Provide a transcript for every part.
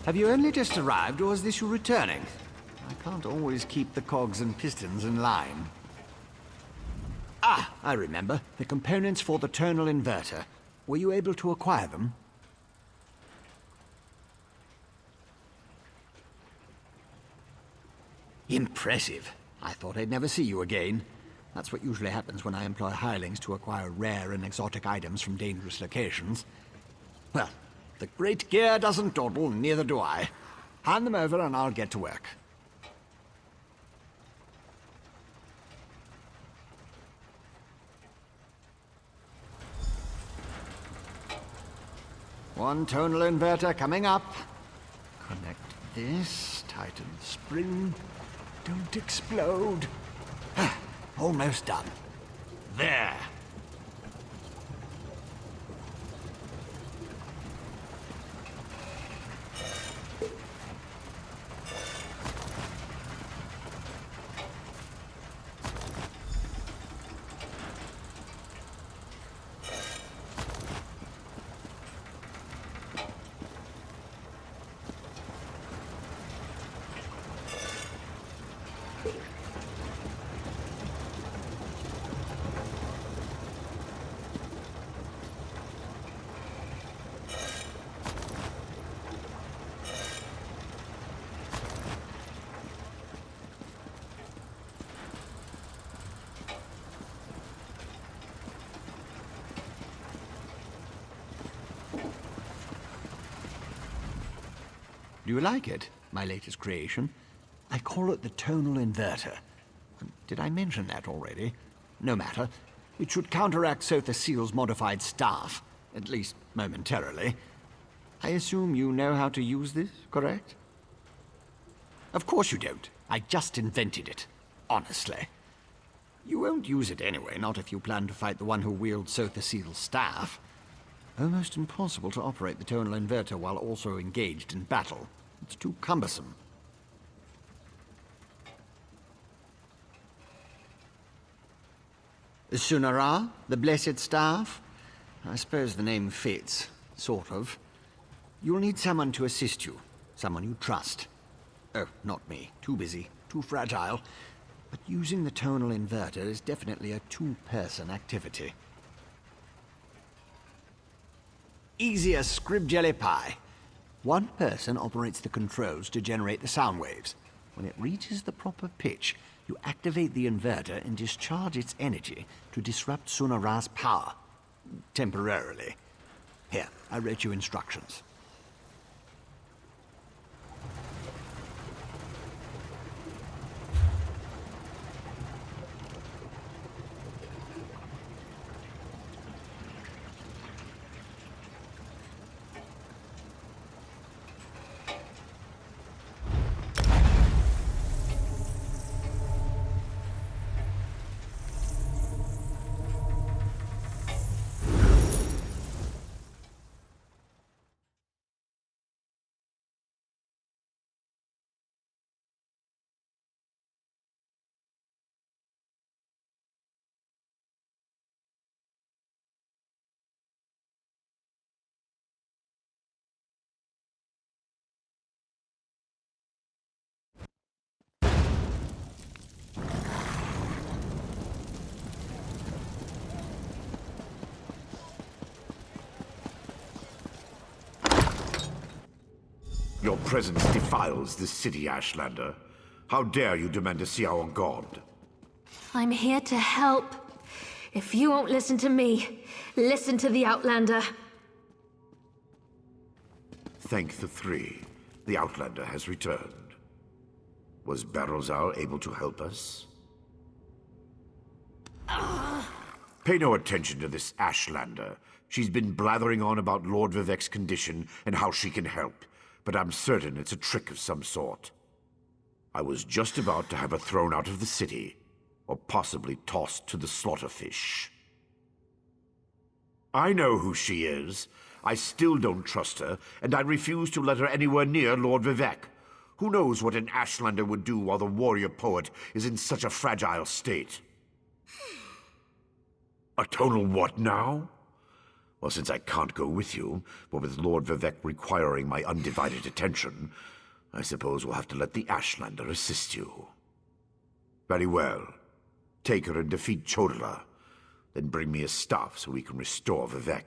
Have you only just arrived, or is this you returning? I can't always keep the cogs and pistons in line. Ah, I remember. The components for the tonal inverter. Were you able to acquire them? Impressive. I thought I'd never see you again. That's what usually happens when I employ hirelings to acquire rare and exotic items from dangerous locations. Well, the great gear doesn't dawdle, neither do I. Hand them over and I'll get to work. One tonal inverter coming up. Connect this, tighten the spring. Don't explode. Almost done. There. Do you like it, my latest creation? I call it the tonal inverter. Did I mention that already? No matter. It should counteract Sotha Seal's modified staff, at least momentarily. I assume you know how to use this, correct? Of course you don't. I just invented it. Honestly. You won't use it anyway, not if you plan to fight the one who wields Sotha Seal's staff. Almost impossible to operate the tonal inverter while also engaged in battle. It's too cumbersome. Sunara, the Blessed Staff? I suppose the name fits, sort of. You'll need someone to assist you, someone you trust. Oh, not me. Too busy, too fragile. But using the tonal inverter is definitely a two-person activity. Easy as scrib jelly pie. One person operates the controls to generate the sound waves. When it reaches the proper pitch, you activate the inverter and discharge its energy to disrupt Sunara's power. Temporarily. Here, I wrote you instructions. Your presence defiles this city, Ashlander. How dare you demand to see our god? I'm here to help. If you won't listen to me, listen to the Outlander. Thank the three. The Outlander has returned. Was Barrowzar able to help us? Pay no attention to this Ashlander. She's been blathering on about Lord Vivek's condition and how she can help, but I'm certain it's a trick of some sort. I was just about to have her thrown out of the city, or possibly tossed to the slaughterfish. I know who she is. I still don't trust her, and I refuse to let her anywhere near Lord Vivek. Who knows what an Ashlander would do while the warrior poet is in such a fragile state? A tonal what now? Well, since I can't go with you, but with Lord Vivec requiring my undivided attention, I suppose we'll have to let the Ashlander assist you. Very well. Take her and defeat Chodala. Then bring me his staff so we can restore Vivec.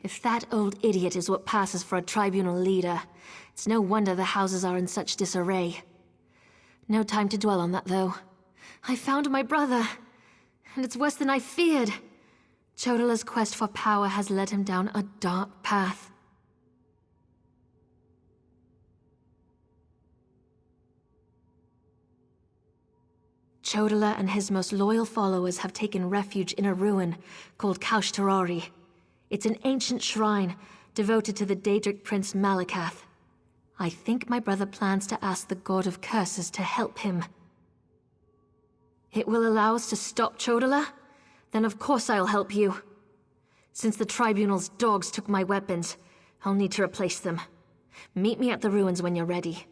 If that old idiot is what passes for a tribunal leader, it's no wonder the houses are in such disarray. No time to dwell on that, though. I found my brother, and it's worse than I feared. Chodala's quest for power has led him down a dark path. Chodala and his most loyal followers have taken refuge in a ruin called Kaush Terari. It's an ancient shrine devoted to the Daedric prince Malakath. I think my brother plans to ask the God of Curses to help him. It will allow us to stop Chodala? Then of course I'll help you. Since the Tribunal's dogs took my weapons, I'll need to replace them. Meet me at the ruins when you're ready.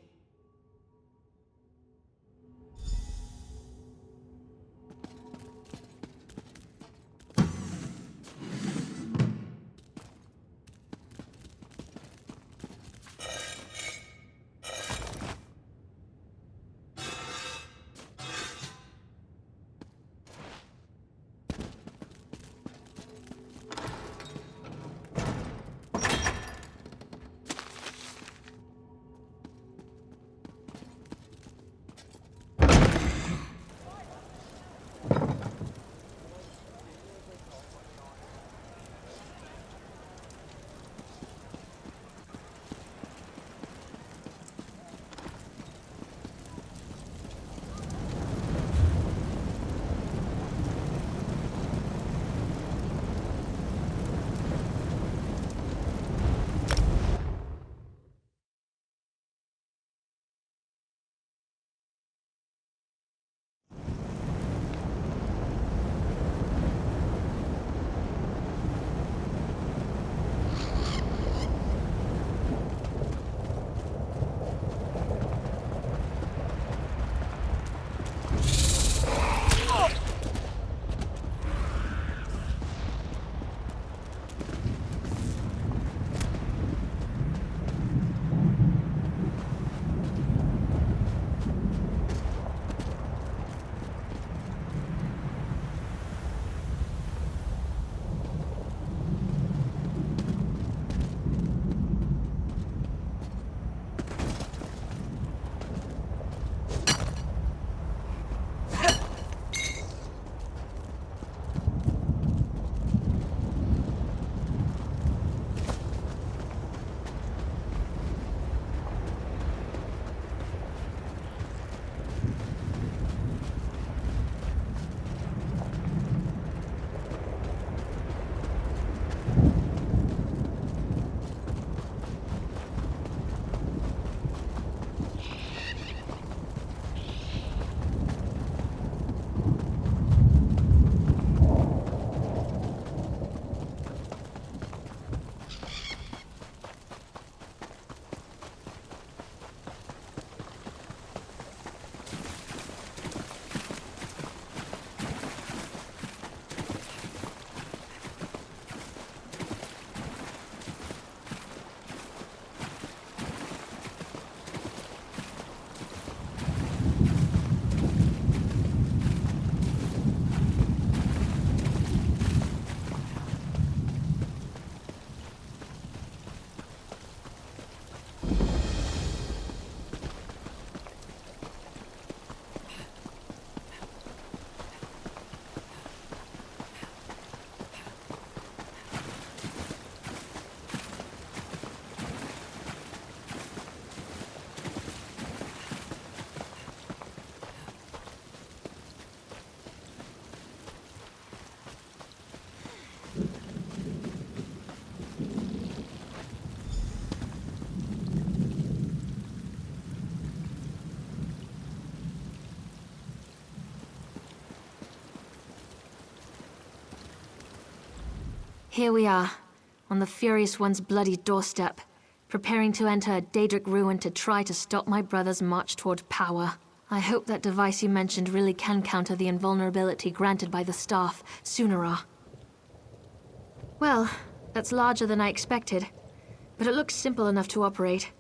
Here we are, on the Furious One's bloody doorstep, preparing to enter a Daedric ruin to try to stop my brother's march toward power. I hope that device you mentioned really can counter the invulnerability granted by the staff, Sunera. Well, that's larger than I expected, but it looks simple enough to operate.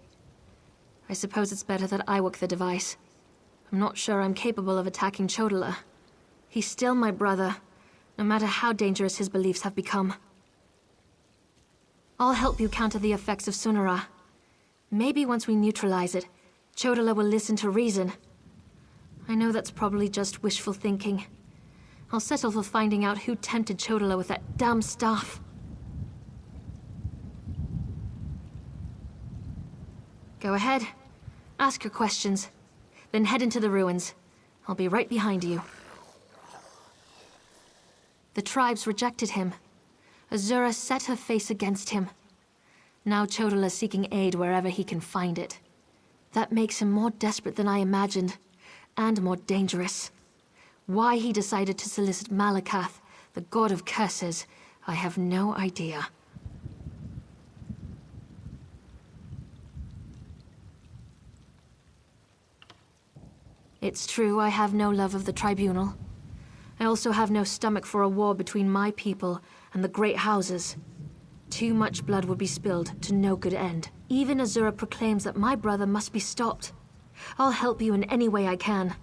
I suppose it's better that I work the device. I'm not sure I'm capable of attacking Chodala. He's still my brother, no matter how dangerous his beliefs have become. I'll help you counter the effects of Sunera. Maybe once we neutralize it, Chodala will listen to reason. I know that's probably just wishful thinking. I'll settle for finding out who tempted Chodala with that damn staff. Go ahead. Ask your questions. Then head into the ruins. I'll be right behind you. The tribes rejected him. Azura set her face against him. Now Chodala's seeking aid wherever he can find it. That makes him more desperate than I imagined, and more dangerous. Why he decided to solicit Malakath, the god of curses, I have no idea. It's true I have no love of the Tribunal. I also have no stomach for a war between my people and the Great Houses. Too much blood would be spilled to no good end. Even Azura proclaims that my brother must be stopped. I'll help you in any way I can.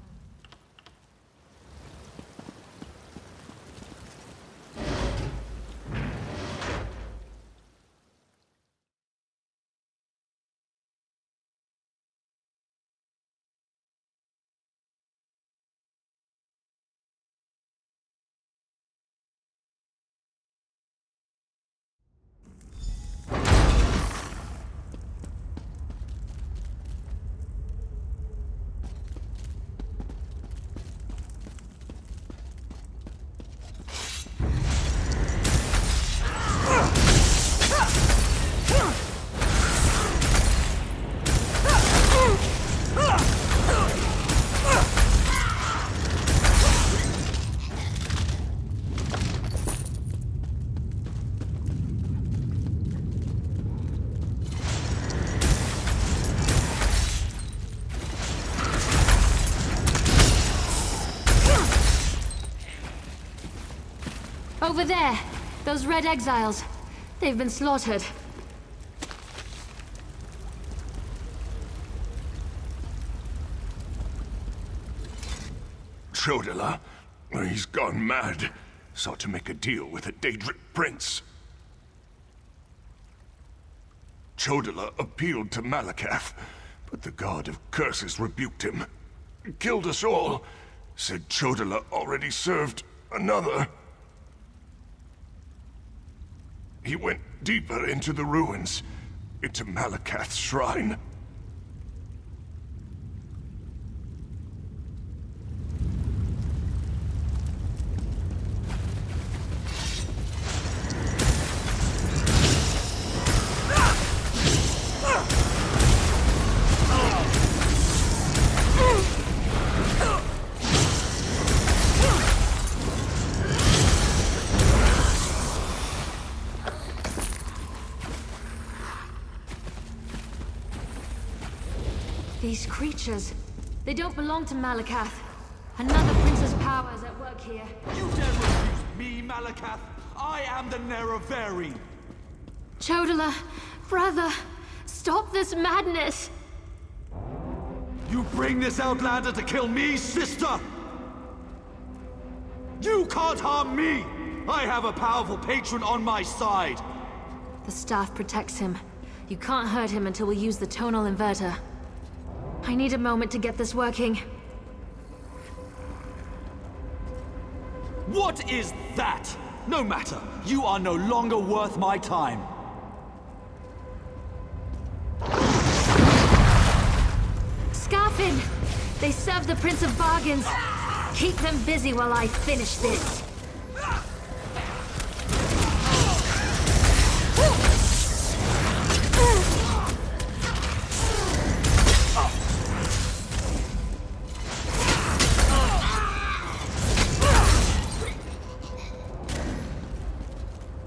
Over there! Those red exiles. They've been slaughtered. Chodala? He's gone mad. Sought to make a deal with a Daedric prince. Chodala appealed to Malakath, but the god of curses rebuked him. Killed us all. Said Chodala already served another. He went deeper into the ruins, into Malakath's shrine. These creatures, they don't belong to Malakath. Another prince's power is at work here. You dare refuse me, Malakath? I am the Nerevari! Chodala, brother, stop this madness! You bring this outlander to kill me, sister? You can't harm me! I have a powerful patron on my side! The staff protects him. You can't hurt him until we use the tonal inverter. I need a moment to get this working. What is that? No matter. You are no longer worth my time. Scarfin! They serve the Prince of Bargains. Keep them busy while I finish this.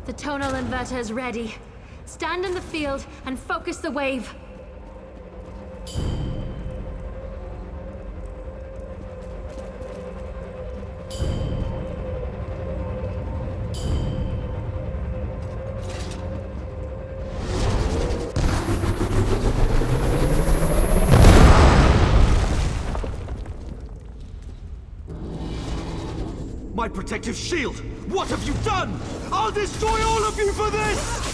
The tonal inverter is ready. Stand in the field and focus the wave. My protective shield! What have you done? I'll destroy all of you for this!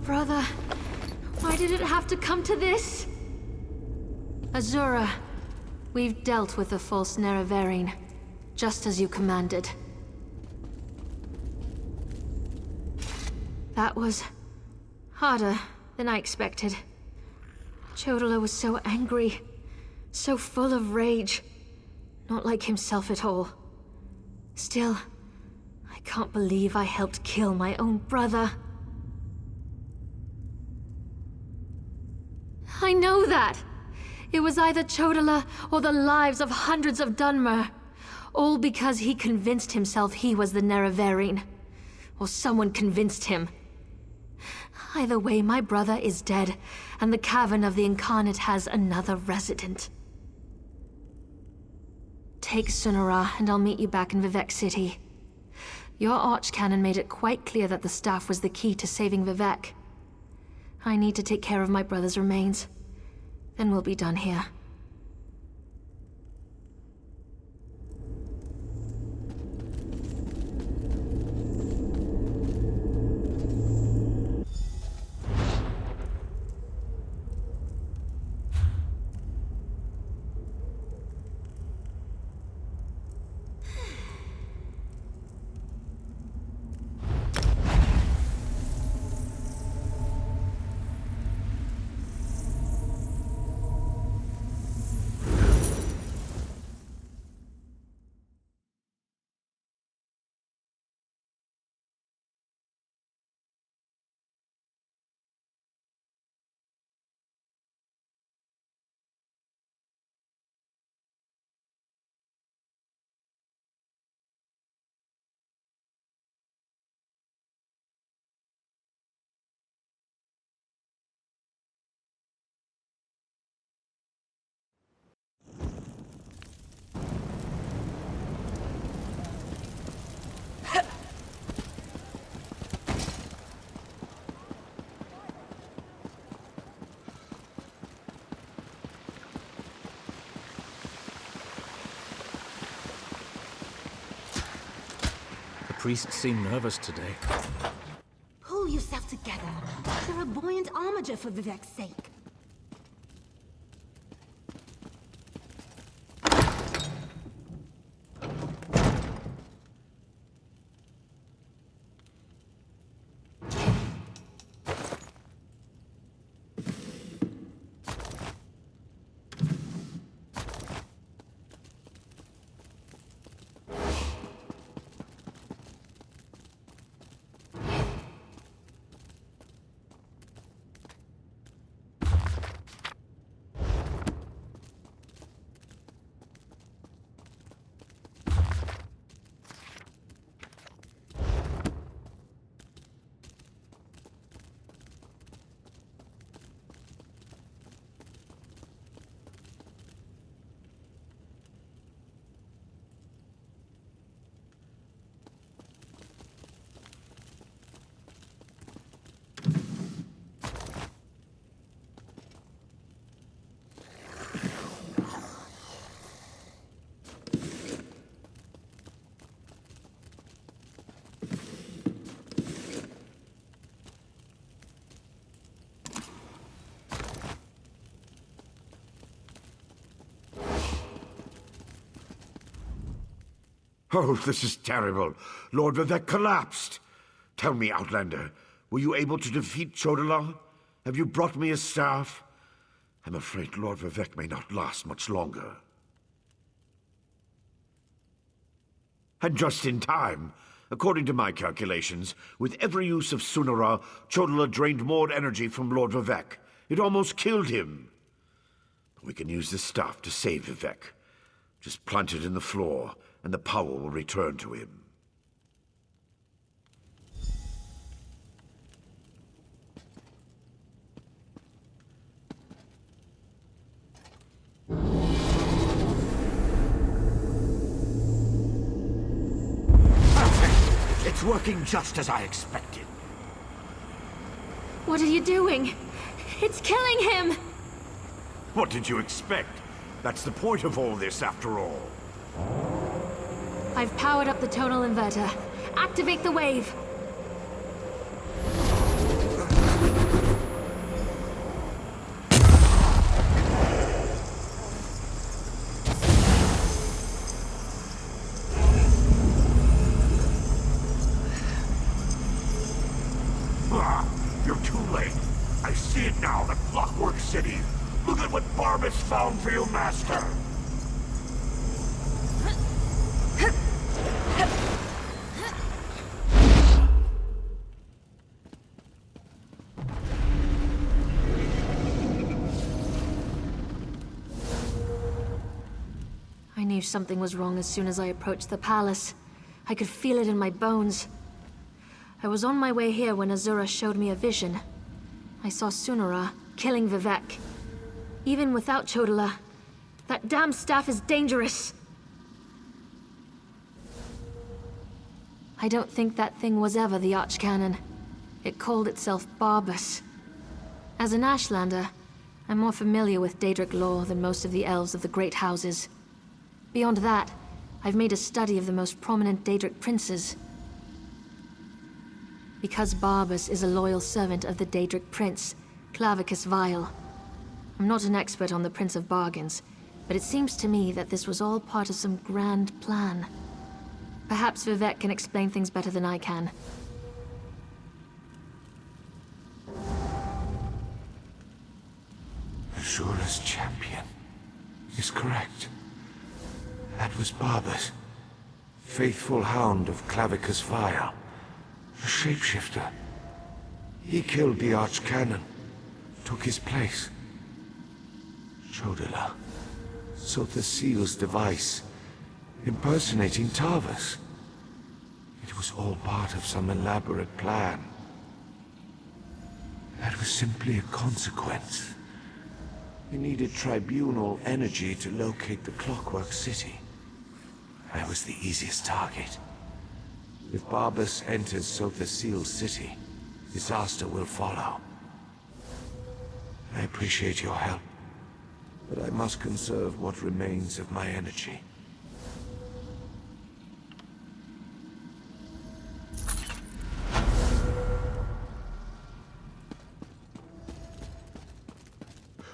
Brother, why did it have to come to this? Azura, we've dealt with the false Nerevarine, just as you commanded. That was harder than I expected. Chodala was so angry, so full of rage, not like himself at all. Still, I can't believe I helped kill my own brother. I know that! It was either Chodala or the lives of hundreds of Dunmer. All because he convinced himself he was the Nerevarine. Or someone convinced him. Either way, my brother is dead, and the Cavern of the Incarnate has another resident. Take Sunera, and I'll meet you back in Vivec City. Your Archcanon made it quite clear that the staff was the key to saving Vivec. I need to take care of my brother's remains. Then we'll be done here. The priests seem nervous today. Pull yourself together. They're a buoyant armiger for Vivec's sake. Oh, this is terrible. Lord Vivec collapsed. Tell me, Outlander, were you able to defeat Chodola? Have you brought me a staff? I'm afraid Lord Vivec may not last much longer. And just in time. According to my calculations, with every use of Sunara, Chodola drained more energy from Lord Vivec. It almost killed him. We can use this staff to save Vivec. Just plant it in the floor, and the power will return to him. It's working just as I expected. What are you doing? It's killing him! What did you expect? That's the point of all this, after all. I've powered up the tonal inverter. Activate the wave! You're too late. I see it now, the Clockwork City. Look at what Barbas found for you, Master. I knew something was wrong as soon as I approached the palace. I could feel it in my bones. I was on my way here when Azura showed me a vision. I saw Sunara killing Vivec. Even without Chodola, that damn staff is dangerous. I don't think that thing was ever the Archcanon. It called itself Barbas. As an Ashlander, I'm more familiar with Daedric lore than most of the elves of the Great Houses. Beyond that, I've made a study of the most prominent Daedric princes. Because Barbas is a loyal servant of the Daedric prince, Clavicus Vile. I'm not an expert on the Prince of Bargains, but it seems to me that this was all part of some grand plan. Perhaps Vivec can explain things better than I can. Azura's champion is correct. That was Barbas, faithful hound of Clavicus Vile, a shapeshifter. He killed the Archcanon, took his place. Chodola sought the seal's device, impersonating Tarvas. It was all part of some elaborate plan. That was simply a consequence. We needed tribunal energy to locate the Clockwork City. I was the easiest target. If Barbas enters Sotha Seal's city, disaster will follow. I appreciate your help, but I must conserve what remains of my energy.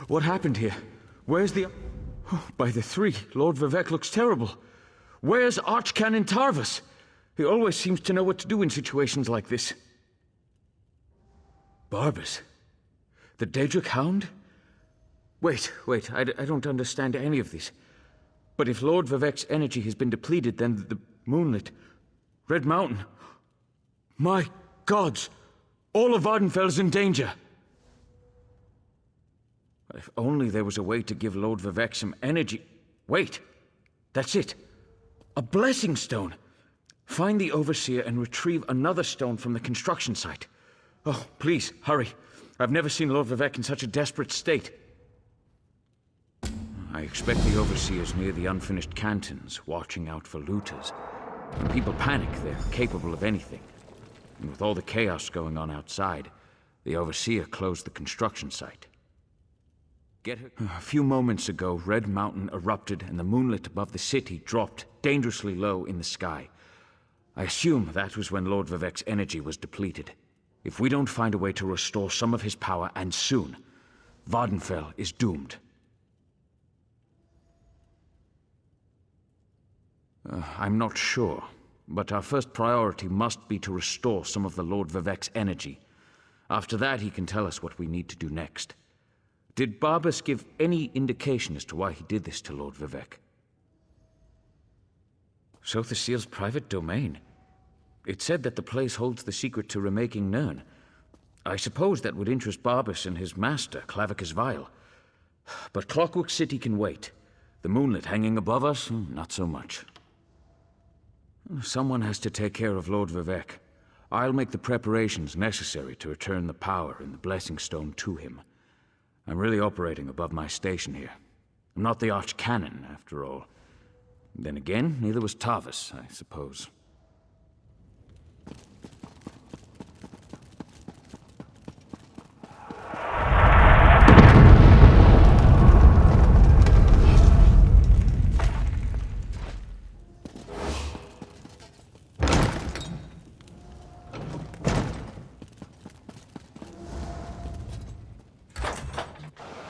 What happened here? Where's the... Oh, by the three, Lord Vivec looks terrible. Where's Archcanon Tarvas? He always seems to know what to do in situations like this. Barbas? The Daedric Hound? Wait, I don't understand any of this. But if Lord Vivec's energy has been depleted, then the Moonlit... Red Mountain... My gods! All of Vardenfell's in danger! If only there was a way to give Lord Vivec some energy... Wait! That's it! A blessing stone! Find the Overseer and retrieve another stone from the construction site. Oh, please, hurry. I've never seen Lord Vivec in such a desperate state. I expect the Overseer's near the unfinished cantons, watching out for looters. When people panic, they're capable of anything. And with all the chaos going on outside, the Overseer closed the construction site. Get her. A few moments ago, Red Mountain erupted and the moonlit above the city dropped dangerously low in the sky. I assume that was when Lord Vivec's energy was depleted. If we don't find a way to restore some of his power, and soon, Vardenfell is doomed. I'm not sure, but our first priority must be to restore some of the Lord Vivec's energy. After that, he can tell us what we need to do next. Did Barbas give any indication as to why he did this to Lord Vivec? Sotha Seal's private domain. It said that the place holds the secret to remaking Nirn. I suppose that would interest Barbas and his master, Clavicus Vile. But Clockwork City can wait. The moonlit hanging above us, not so much. Someone has to take care of Lord Vivec. I'll make the preparations necessary to return the power and the Blessing Stone to him. I'm really operating above my station here. I'm not the Archcanon, after all. Then again, neither was Tavis, I suppose.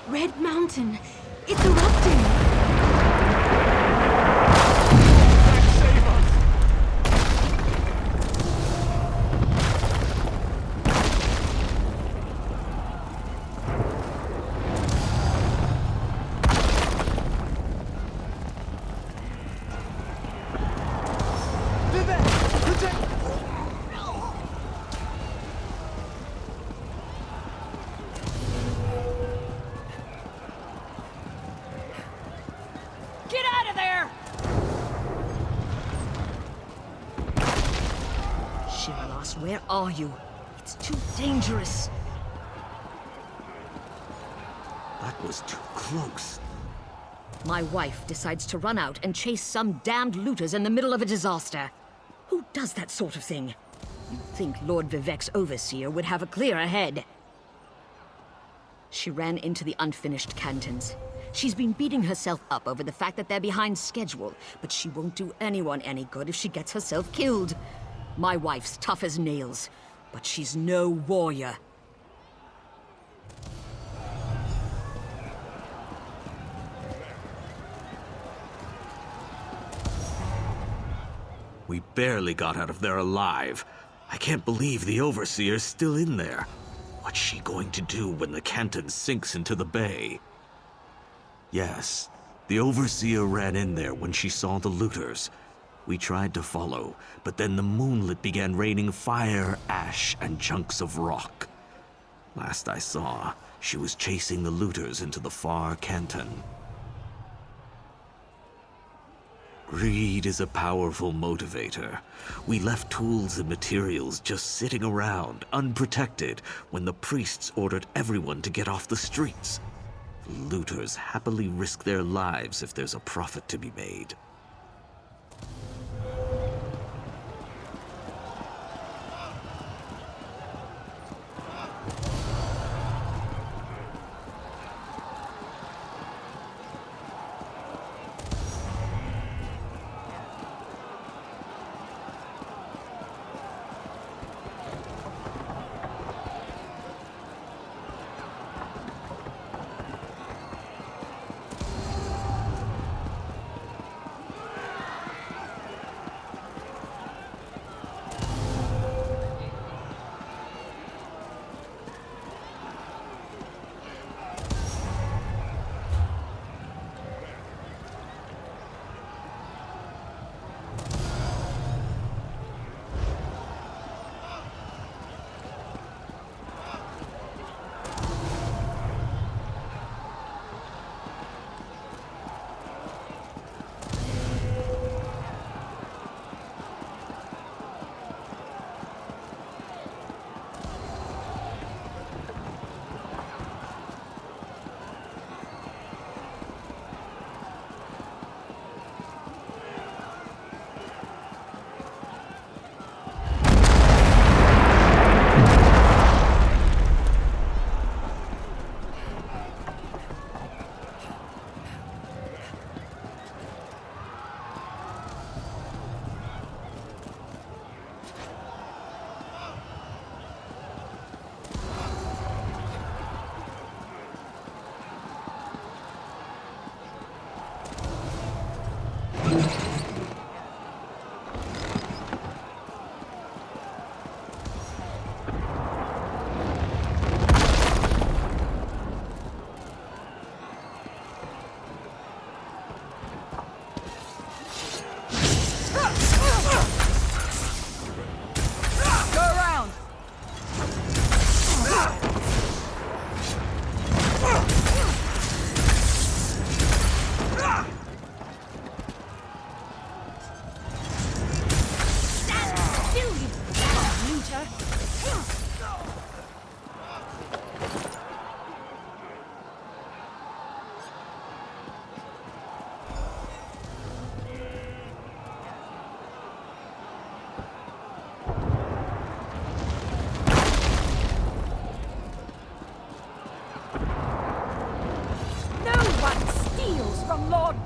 Red Mountain! It's erupting! Get out of there! Shiralos, where are you? It's too dangerous. That was too close. My wife decides to run out and chase some damned looters in the middle of a disaster. Who does that sort of thing? You'd think Lord Vivec's overseer would have a clearer head. She ran into the unfinished cantons. She's been beating herself up over the fact that they're behind schedule, but she won't do anyone any good if she gets herself killed. My wife's tough as nails, but she's no warrior. We barely got out of there alive. I can't believe the Overseer's still in there. What's she going to do when the Canton sinks into the bay? Yes, the Overseer ran in there when she saw the looters. We tried to follow, but then the moonlit began raining fire, ash, and chunks of rock. Last I saw, she was chasing the looters into the far Canton. Greed is a powerful motivator. We left tools and materials just sitting around, unprotected, when the priests ordered everyone to get off the streets. Looters happily risk their lives if there's a profit to be made.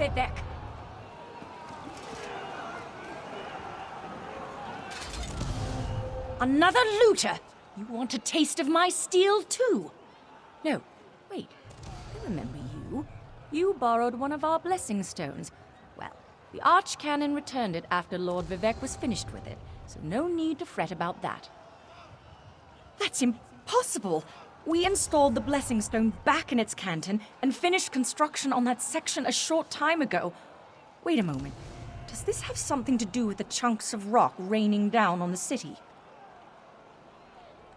Vivek. Another looter! You want a taste of my steel, too? No, wait. I remember you. You borrowed one of our blessing stones. Well, the Archcanon returned it after Lord Vivek was finished with it, so no need to fret about that. That's impossible! We installed the blessing stone back in its canton and finished construction on that section a short time ago. Wait a moment. Does this have something to do with the chunks of rock raining down on the city?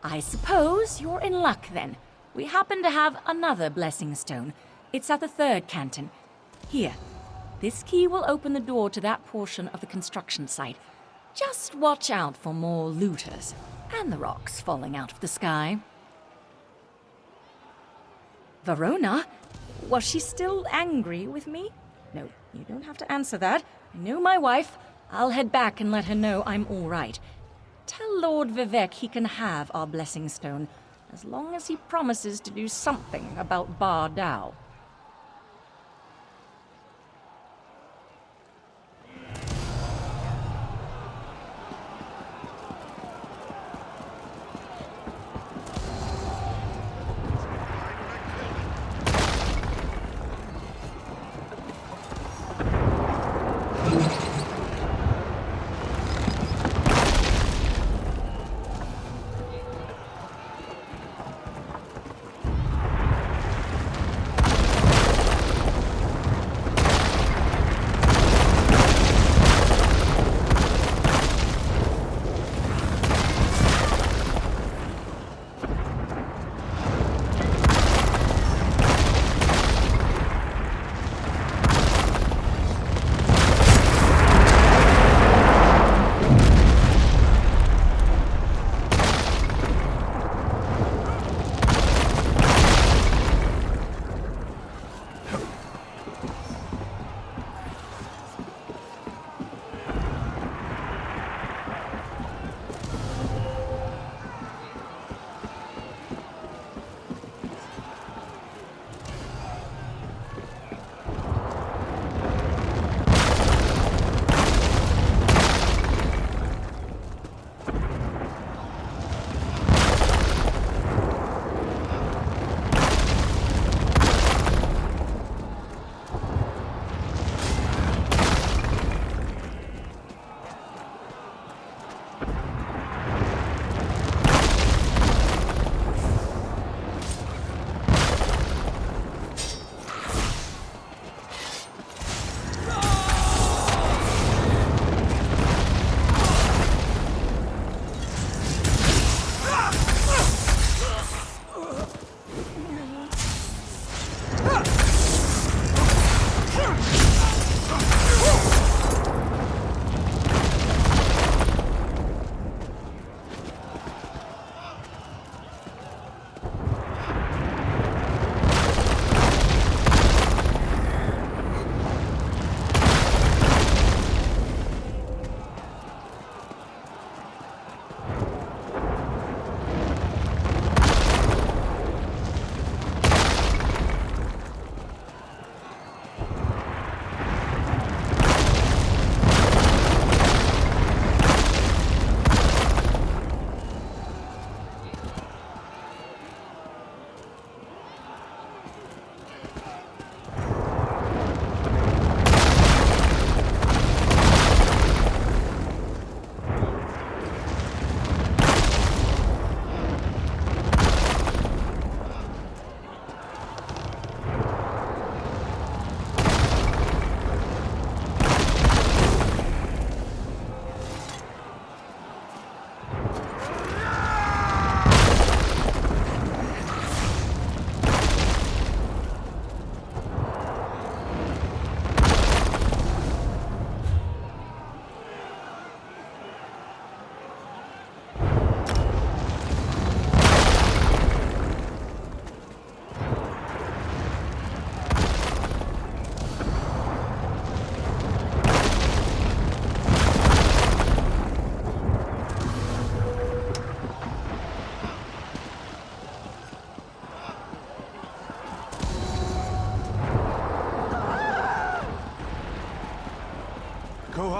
I suppose you're in luck, then. We happen to have another blessing stone. It's at the third canton. Here. This key will open the door to that portion of the construction site. Just watch out for more looters. And the rocks falling out of the sky. Verona? Was she still angry with me? No, you don't have to answer that. I know my wife. I'll head back and let her know I'm all right. Tell Lord Vivek he can have our blessing stone, as long as he promises to do something about Bar Dao.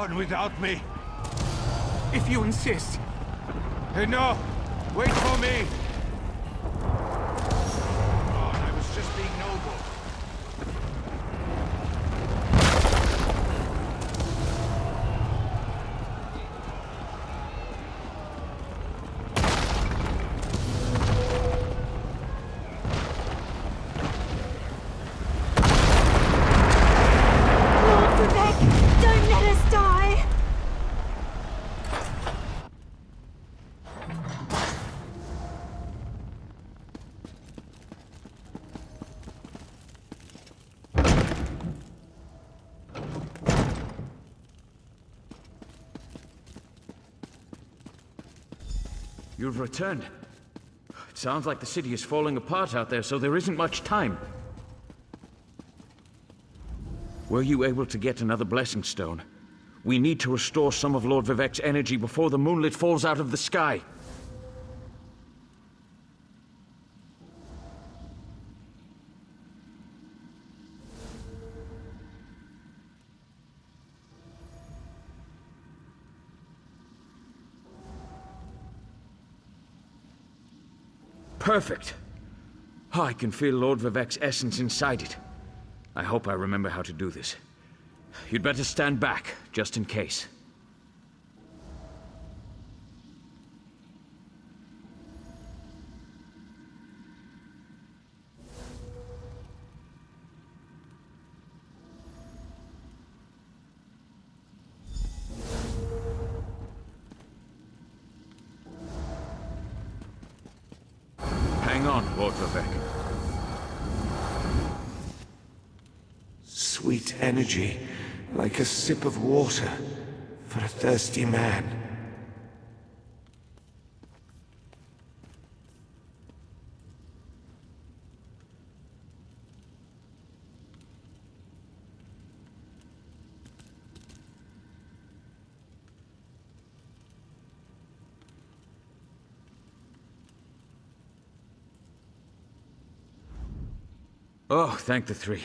on without me. If you insist. No, wait for me. I was just being noble. Lord Vivek, don't let us die! You've returned. It sounds like the city is falling apart out there, so there isn't much time. Were you able to get another Blessing Stone? We need to restore some of Lord Vivek's energy before the moonlit falls out of the sky. Perfect. Oh, I can feel Lord Vivek's essence inside it. I hope I remember how to do this. You'd better stand back, just in case. Hang on, Lord Vivek. Sweet energy, like a sip of water for a thirsty man. Oh, thank the three.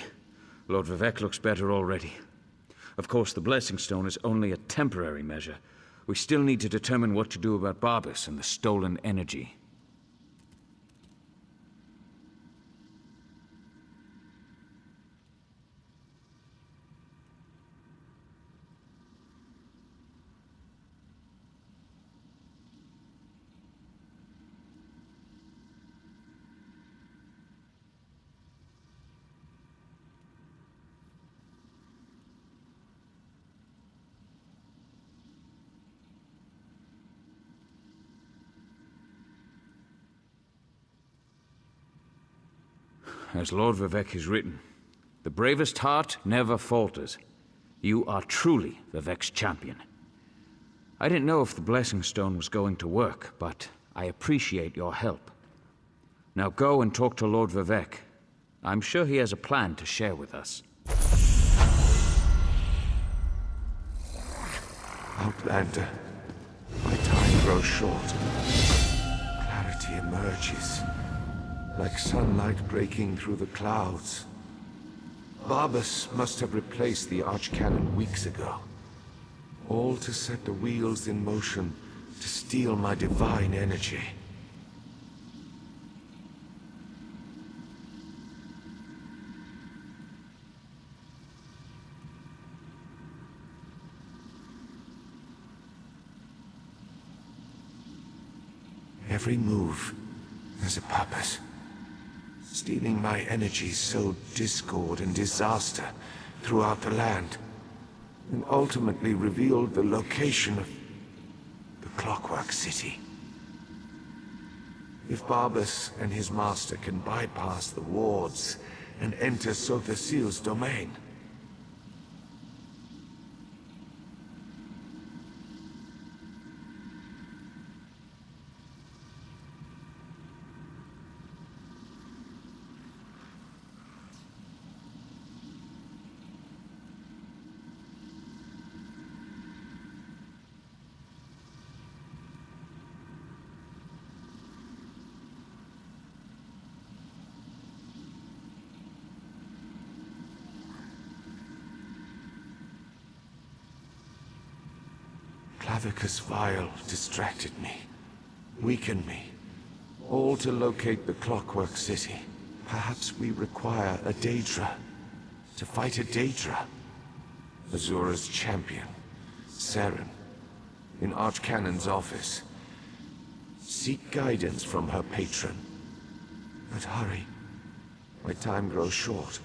Lord Vivek looks better already. Of course, the Blessing Stone is only a temporary measure. We still need to determine what to do about Barbas and the stolen energy. As Lord Vivek has written, the bravest heart never falters. You are truly Vivek's champion. I didn't know if the Blessing Stone was going to work, but I appreciate your help. Now go and talk to Lord Vivek. I'm sure he has a plan to share with us. Outlander, my time grows short. Clarity emerges, like sunlight breaking through the clouds. Barbas must have replaced the Archcanon weeks ago. All to set the wheels in motion to steal my divine energy. Every move has a purpose. Stealing my energy sowed discord and disaster throughout the land, and ultimately revealed the location of the Clockwork City. If Barbas and his master can bypass the wards and enter Sotha Sil's domain, Avicus Vile distracted me, weakened me, all to locate the Clockwork City. Perhaps we require a Daedra, to fight a Daedra. Azura's champion, Saren, in Archcanon's office. Seek guidance from her patron. But hurry, my time grows short.